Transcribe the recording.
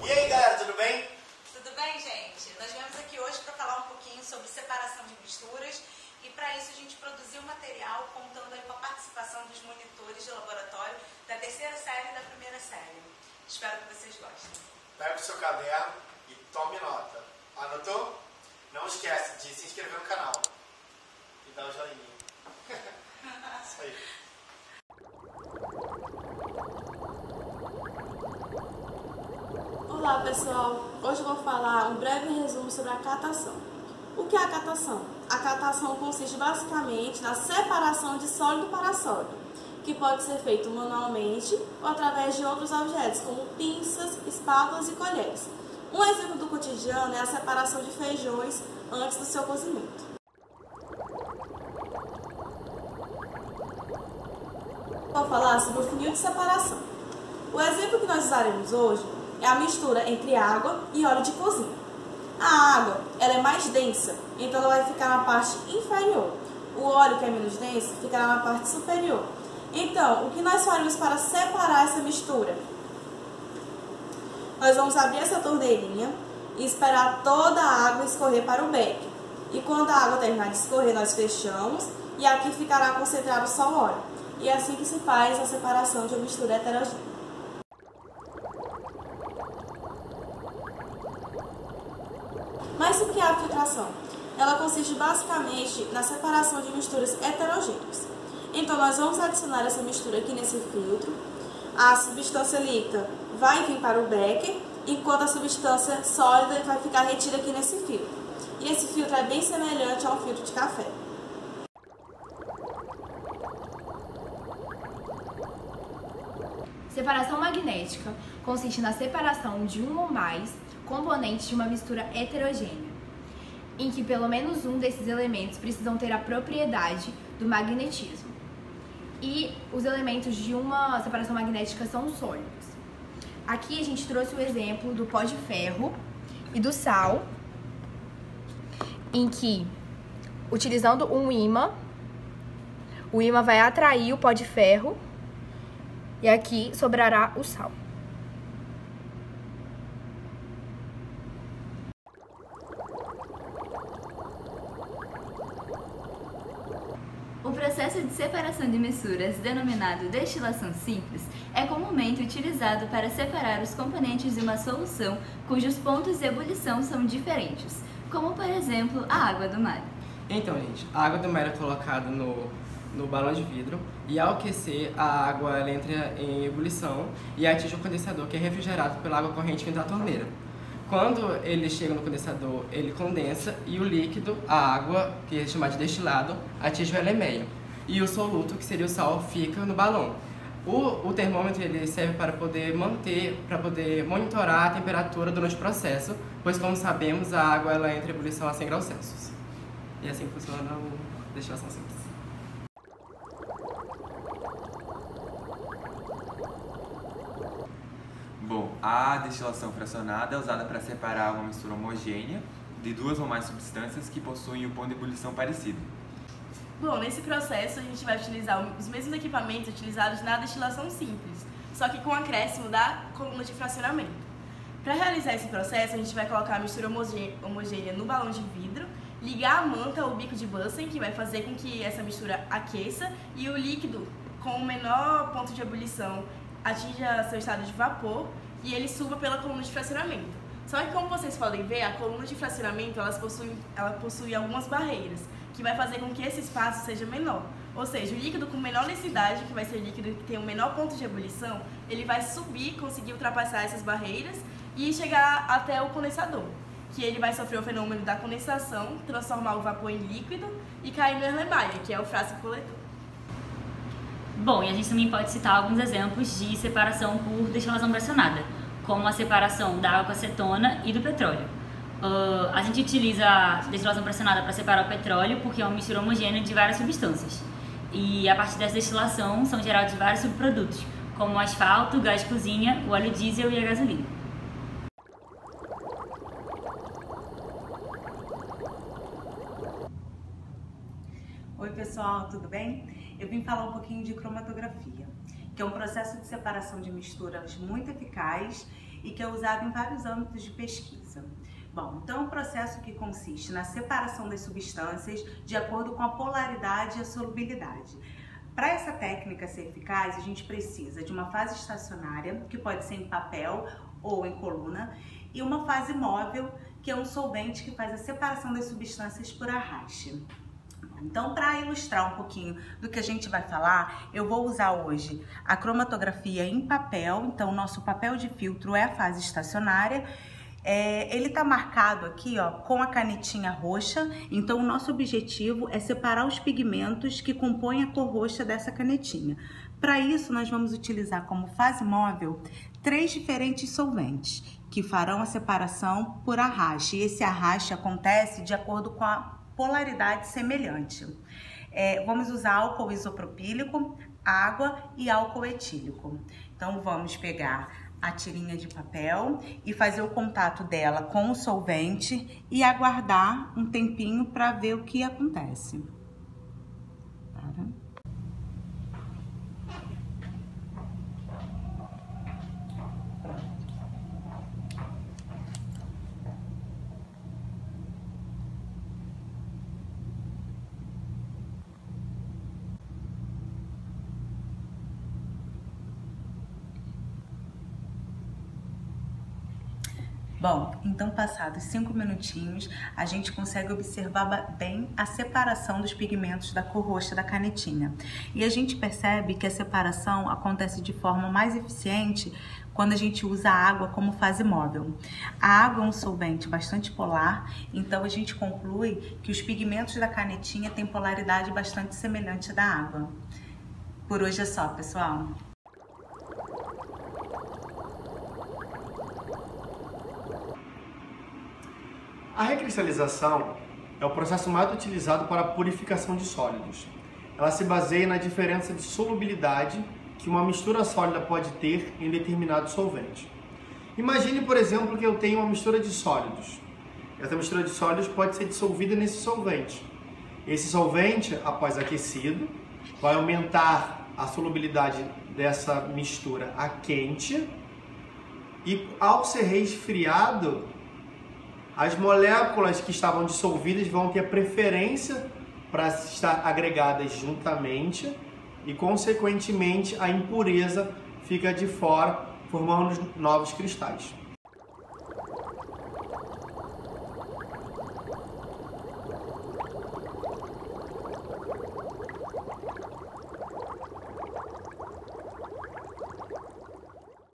E aí galera, tudo bem? Tudo bem, gente? Nós viemos aqui hoje para falar um pouquinho sobre separação de misturas e para isso a gente produziu um material contando aí com a participação dos monitores de laboratório da terceira série e da primeira série. Espero que vocês gostem. Pega o seu caderno e tome nota. Anotou? Não esquece de se inscrever no canal e dar o joinha. Isso aí. Olá pessoal, hoje eu vou falar um breve resumo sobre a catação. O que é a catação? A catação consiste basicamente na separação de sólido para sólido, que pode ser feito manualmente ou através de outros objetos, como pinças, espátulas e colheres. Um exemplo do cotidiano é a separação de feijões antes do seu cozimento. Vou falar sobre o funil de separação. O exemplo que nós usaremos hoje é a mistura entre água e óleo de cozinha. A água ela é mais densa, então ela vai ficar na parte inferior. O óleo, que é menos denso, ficará na parte superior. Então, o que nós faremos para separar essa mistura? Nós vamos abrir essa torneirinha e esperar toda a água escorrer para o becker. E quando a água terminar de escorrer, nós fechamos e aqui ficará concentrado só o óleo. E é assim que se faz a separação de uma mistura heterogênea. Mas o que é a filtração? Ela consiste basicamente na separação de misturas heterogêneas. Então, nós vamos adicionar essa mistura aqui nesse filtro. A substância líquida vai vir para o becker, enquanto a substância sólida vai ficar retida aqui nesse filtro. E esse filtro é bem semelhante a um filtro de café. Separação magnética consiste na separação de um ou mais componentes de uma mistura heterogênea, em que pelo menos um desses elementos precisam ter a propriedade do magnetismo. E os elementos de uma separação magnética são sólidos. Aqui a gente trouxe o exemplo do pó de ferro e do sal, em que, utilizando um ímã, o ímã vai atrair o pó de ferro e aqui sobrará o sal. O processo de separação de misturas, denominado destilação simples, é comumente utilizado para separar os componentes de uma solução cujos pontos de ebulição são diferentes, como por exemplo a água do mar. Então, gente, a água do mar é colocada no balão de vidro e ao aquecer a água ela entra em ebulição e atinge o condensador, que é refrigerado pela água corrente que entra da torneira. Quando ele chega no condensador, ele condensa e o líquido, a água, que é chamada de destilado, atinge o elemeia. E o soluto, que seria o sal, fica no balão. O termômetro ele serve para poder monitorar a temperatura durante o processo, pois como sabemos, a água ela entra em ebulição a 100 graus Celsius. E assim funciona a destilação simples. Bom, a destilação fracionada é usada para separar uma mistura homogênea de duas ou mais substâncias que possuem um ponto de ebulição parecido. Bom, nesse processo a gente vai utilizar os mesmos equipamentos utilizados na destilação simples, só que com o acréscimo da coluna de fracionamento. Para realizar esse processo, a gente vai colocar a mistura homogênea no balão de vidro, ligar a manta ou bico de Bunsen, que vai fazer com que essa mistura aqueça e o líquido com o menor ponto de ebulição atinja seu estado de vapor e ele suba pela coluna de fracionamento. Só que como vocês podem ver, a coluna de fracionamento ela possui algumas barreiras, que vai fazer com que esse espaço seja menor. Ou seja, o líquido com menor densidade, que vai ser o líquido que tem o menor ponto de ebulição, ele vai subir, conseguir ultrapassar essas barreiras e chegar até o condensador, que ele vai sofrer o fenômeno da condensação, transformar o vapor em líquido e cair no erlenmeyer, que é o frasco coletor. Bom, e a gente também pode citar alguns exemplos de separação por destilação fracionada, como a separação da água com acetona e do petróleo. A gente utiliza a destilação fracionada para separar o petróleo porque é uma mistura homogênea de várias substâncias. E a partir dessa destilação são gerados vários subprodutos, como o asfalto, o gás de cozinha, o óleo diesel e a gasolina. Oi pessoal, tudo bem? Eu vim falar um pouquinho de cromatografia, que é um processo de separação de misturas muito eficaz e que é usado em vários âmbitos de pesquisa. Bom, então é um processo que consiste na separação das substâncias de acordo com a polaridade e a solubilidade. Para essa técnica ser eficaz, a gente precisa de uma fase estacionária, que pode ser em papel ou em coluna, e uma fase móvel, que é um solvente que faz a separação das substâncias por arraste. Então, para ilustrar um pouquinho do que a gente vai falar, eu vou usar hoje a cromatografia em papel. Então, o nosso papel de filtro é a fase estacionária. Ele está marcado aqui, ó, com a canetinha roxa. Então, o nosso objetivo é separar os pigmentos que compõem a cor roxa dessa canetinha. Para isso, nós vamos utilizar como fase móvel 3 diferentes solventes que farão a separação por arraste. E esse arraste acontece de acordo com a polaridade semelhante. Vamos usar álcool isopropílico, água e álcool etílico. Então, vamos pegar a tirinha de papel e fazer o contato dela com o solvente e aguardar um tempinho para ver o que acontece. Bom, então passados 5 minutinhos, a gente consegue observar bem a separação dos pigmentos da cor roxa da canetinha. E a gente percebe que a separação acontece de forma mais eficiente quando a gente usa a água como fase móvel. A água é um solvente bastante polar, então a gente conclui que os pigmentos da canetinha têm polaridade bastante semelhante à da água. Por hoje é só, pessoal. A recristalização é o processo mais utilizado para a purificação de sólidos. Ela se baseia na diferença de solubilidade que uma mistura sólida pode ter em determinado solvente. Imagine, por exemplo, que eu tenho uma mistura de sólidos. Essa mistura de sólidos pode ser dissolvida nesse solvente. Esse solvente, após aquecido, vai aumentar a solubilidade dessa mistura a quente e, ao ser resfriado, as moléculas que estavam dissolvidas vão ter preferência para estar agregadas juntamente e, consequentemente, a impureza fica de fora, formando novos cristais.